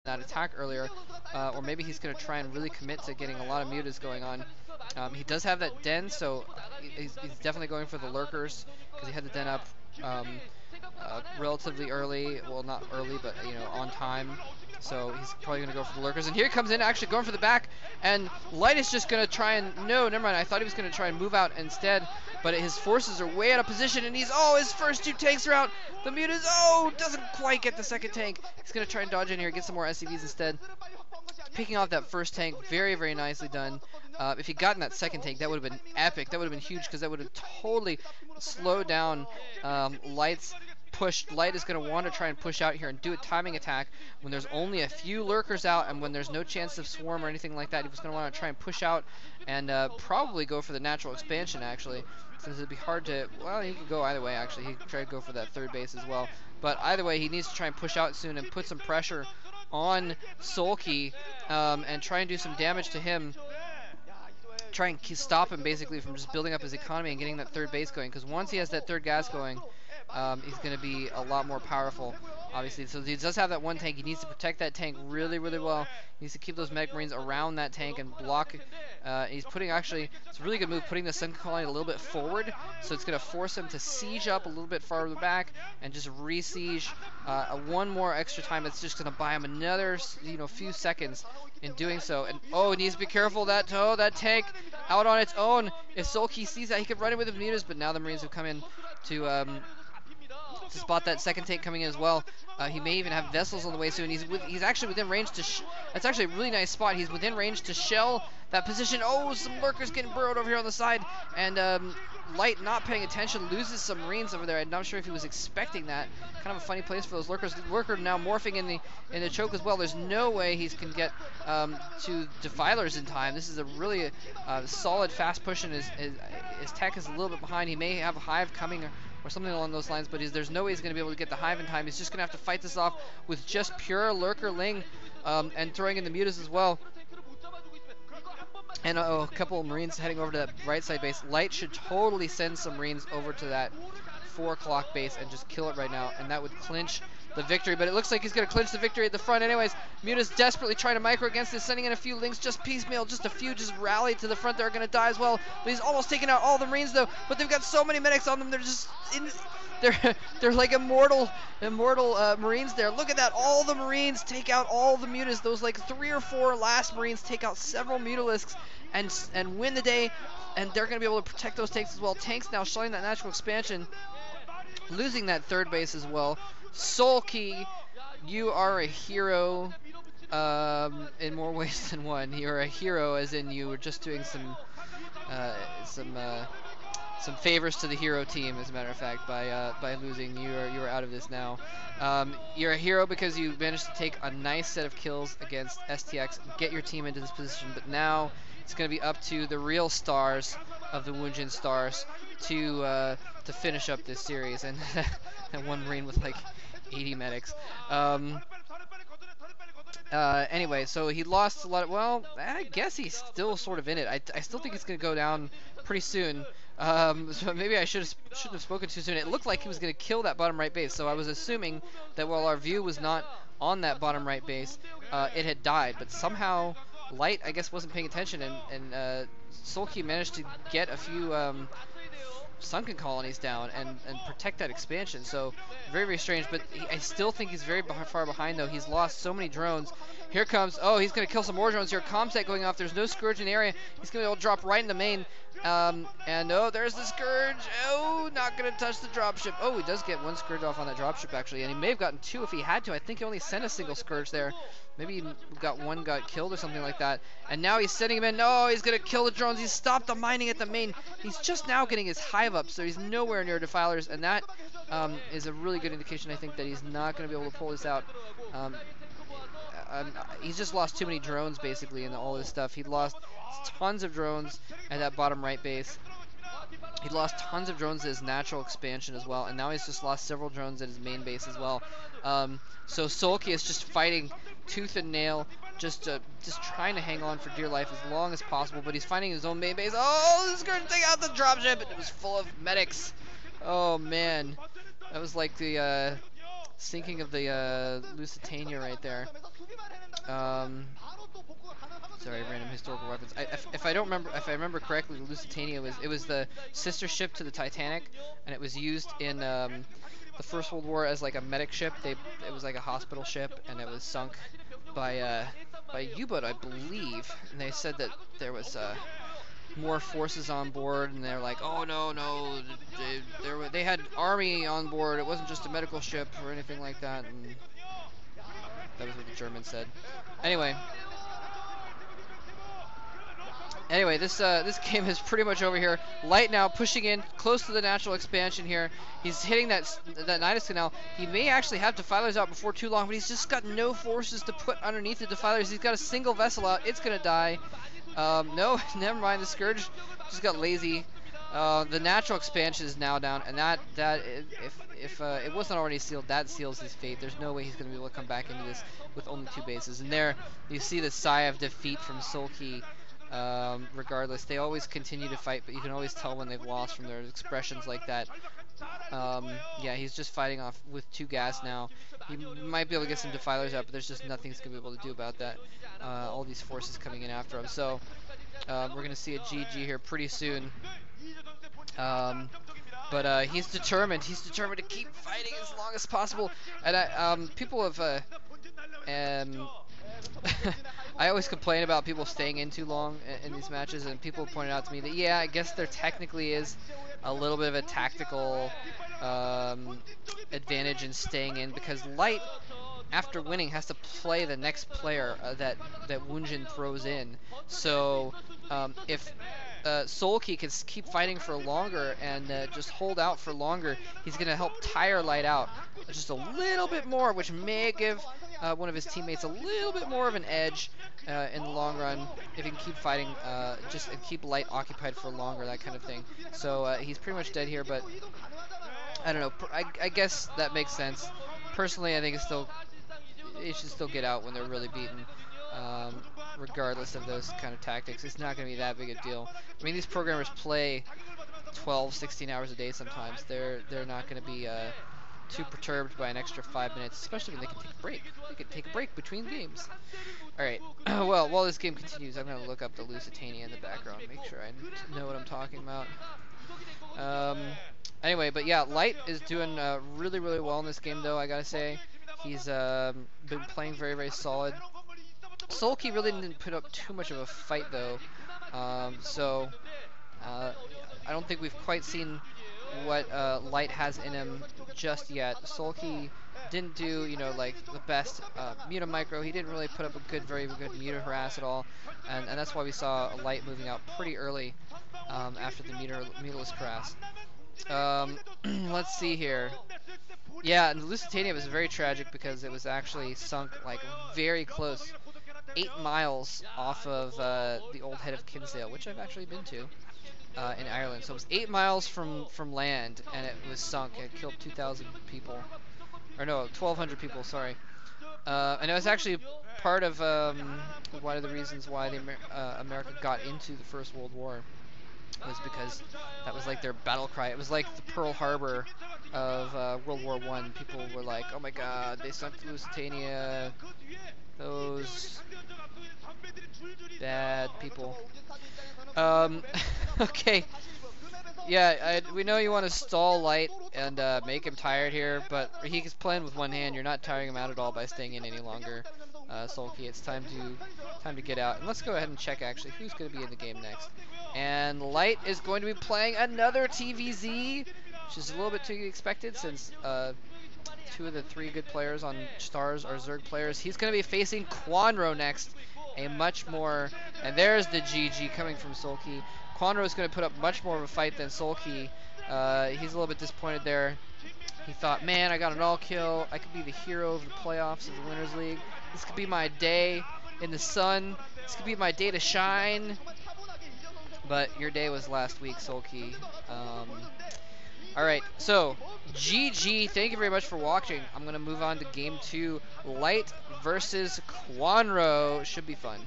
that attack earlier, or maybe he's going to try and really commit to getting a lot of mutas going on. He does have that den, so he's definitely going for the lurkers because he had the den up relatively early. Well, not early, but on time. So he's probably going to go for the lurkers. And here he comes in, actually going for the back. And Light is just going to try and... No, never mind. I thought he was going to try and move out instead. But his forces are way out of position. And he's... Oh, his first 2 tanks are out. The mutas... Oh, doesn't quite get the second tank. He's going to try and dodge in here, get some more SCVs instead. Picking off that first tank, very, very nicely done. If he'd gotten that second tank, that would have been epic. That would have been huge because that would have totally slowed down Light's push. Light is going to want to try and push out here and do a timing attack when there's only a few lurkers out and when there's no chance of swarm or anything like that. He was going to want to try and push out and probably go for the natural expansion, actually, since it'd be hard to... Well, he could go either way, actually. He could try to go for that third base as well. But either way, he needs to try and push out soon and put some pressure on Sulky and try and do some damage to him. Try and stop him basically from just building up his economy and getting that third base going, because once he has that third gas going, he's going to be a lot more powerful, obviously. So he does have that one tank. He needs to protect that tank really, really well. He needs to keep those medic marines around that tank and block. He's putting, actually, it's a really good move, putting the Sun Colony a little bit forward, so it's going to force him to siege up a little bit farther back and just re-siege one more extra time. It's just going to buy him another, few seconds in doing so. And oh, he needs to be careful. That tank out on its own. If Sulky sees that, he could run it with the mutas, but now the marines have come in to spot that second tank coming in as well. He may even have vessels on the way soon. He's actually within range to... That's actually a really nice spot. He's within range to shell that position. Oh, some lurkers getting burrowed over here on the side. And Light, not paying attention, loses some marines over there. I'm not sure if he was expecting that. Kind of a funny place for those lurkers. Lurker now morphing in the choke as well. There's no way he can get to defilers in time. This is a really solid fast push, and his tech is a little bit behind. He may have a hive coming or something along those lines, but there's no way he's going to be able to get the hive in time. He's just going to have to fight this off with just pure lurker ling and throwing in the mutas as well. And a couple of marines heading over to that right side base. Light should totally send some marines over to that 4 o'clock base and just kill it right now, and that would clinch the victory. But it looks like he's going to clinch the victory at the front anyways. Mutas desperately trying to micro against this, sending in a few links, just piecemeal, just a few just rallied to the front. They're going to die as well. But he's almost taken out all the marines though, but they've got so many medics on them, they're just they're like immortal marines there. Look at that, all the marines take out all the mutas. Those like 3 or 4 last marines take out several mutalisks and win the day, and they're going to be able to protect those tanks as well. Tanks now showing that natural expansion, losing that third base as well. Sulky, you are a hero in more ways than one. You're a hero as in you were just doing some favors to the hero team, as a matter of fact, by losing. You are out of this now. You're a hero because you managed to take a nice set of kills against STX and get your team into this position, but now it's going to be up to the real stars of the Woongjin Stars to finish up this series, and and one marine with like 80 medics. Anyway, so he lost a lot of, well, I guess he's still sort of in it. I still think he's going to go down pretty soon. So maybe I shouldn't have spoken too soon. It looked like he was going to kill that bottom right base, so I was assuming that while our view was not on that bottom right base, it had died, but somehow Light, I guess, wasn't paying attention, and Sulky managed to get a few sunken colonies down and protect that expansion. So very, very strange, but I still think he's very far behind though. He's lost so many drones. Here comes, oh, he's going to kill some more drones here. Comsat going off. There's no Scourge in the area. He's going to be able to drop right in the main. And oh, there's the Scourge. Oh, not going to touch the dropship. Oh, he does get one Scourge off on that dropship actually, and he may have gotten 2 if he had to. I think he only sent a single Scourge there. Maybe he got killed or something like that. And now he's sending him in. No, he's going to kill the drones. He's stopped the mining at the main. He's just now getting his hive up, so he's nowhere near defilers, and that is a really good indication, I think, that he's not going to be able to pull this out. He's just lost too many drones, basically, and all this stuff. He lost tons of drones at that bottom right base. He lost tons of drones at his natural expansion as well, and now he's just lost several drones at his main base as well. So Sulky is just fighting tooth and nail, just trying to hang on for dear life as long as possible, but he's finding his own main base. Oh, this is going to take out the dropship, and it was full of medics. Oh, man. That was like the sinking of the Lusitania right there. Sorry, random historical weapons. If I don't remember, if I remember correctly, the Lusitania was the sister ship to the Titanic, and it was used in the First World War as like a medic ship. It was like a hospital ship, and it was sunk by a U-boat, I believe. And they said that there was more forces on board, and they're like, oh no, they had army on board. It wasn't just a medical ship or anything like that. And that was what the Germans said. Anyway, this game is pretty much over here. Light now pushing in close to the natural expansion here. He's hitting that Nidus Canal. He may actually have defilers out before too long, but he's just got no forces to put underneath the defilers. He's got a single vessel out. It's gonna die. No, never mind. The Scourge just got lazy. The natural expansion is now down, and if it wasn't already sealed, that seals his fate. There's no way he's gonna be able to come back into this with only 2 bases. And there, you see the sigh of defeat from Sulky. Regardless, they always continue to fight, but you can always tell when they've lost from their expressions like that. Yeah, he's just fighting off with 2 gas now. He might be able to get some defilers out, but there's just nothing he's going to be able to do about that. All these forces coming in after him. So, we're going to see a GG here pretty soon. But he's determined. He's determined to keep fighting as long as possible. And people have... I always complain about people staying in too long in these matches, and people pointed out to me that, yeah, I guess there technically is a little bit of a tactical advantage in staying in, because Light, after winning, has to play the next player that Woongjin throws in. So if Sulky can keep fighting for longer and just hold out for longer, he's going to help tire Light out just a little bit more, which may give one of his teammates a little bit more of an edge in the long run if he can keep fighting, just keep Light occupied for longer, that kind of thing. So he's pretty much dead here, but I don't know. I guess that makes sense. Personally, I think it should still get out when they're really beaten. Regardless of those kind of tactics, it's not going to be that big a deal. I mean, these programmers play 12, 16 hours a day sometimes. They're not going to be too perturbed by an extra 5 minutes, especially when they can take a break. They can take a break between games. Alright, well, while this game continues, I'm going to look up the Lusitania in the background, make sure I know what I'm talking about. Anyway, but yeah, Light is doing really, really well in this game, though, I gotta say. He's been playing very, very solid. Sulky really didn't put up too much of a fight, though. So I don't think we've quite seen what Light has in him just yet. Sulky didn't do, you know, like the best Muta micro. He didn't really put up a very good Muta harass at all, and that's why we saw Light moving out pretty early after the Mutalist harass. Let's see here. Yeah, and the Lusitania was very tragic because it was actually sunk like very close, 8 miles off of the old head of Kinsale, which I've actually been to. In Ireland. So it was 8 miles from land, and it was sunk. It killed 2,000 people. Or no, 1,200 people, sorry. And it was actually part of one of the reasons why America got into the First World War, was because that was like their battle cry. It was like the Pearl Harbor of World War I. People were like, oh my god, they sunk the Lusitania. Those bad people. Okay. Yeah, we know you want to stall Light and make him tired here, but he's playing with one hand. You're not tiring him out at all by staying in any longer, Sulky. It's time to get out. And let's go ahead and check actually who's going to be in the game next. And Light is going to be playing another TVZ, which is a little bit too expected since 2 of the 3 good players on Stars are Zerg players. He's going to be facing Quanro next. A much more, and there's the GG coming from Sulky. Quanro is going to put up much more of a fight than Sulky. He's a little bit disappointed there. He thought, man, I got an all kill. I could be the hero of the playoffs of the Winners League. This could be my day in the sun. This could be my day to shine. But your day was last week, Sulky. Alright, so GG, thank you very much for watching. I'm going to move on to game 2, Light versus Quanro. Should be fun.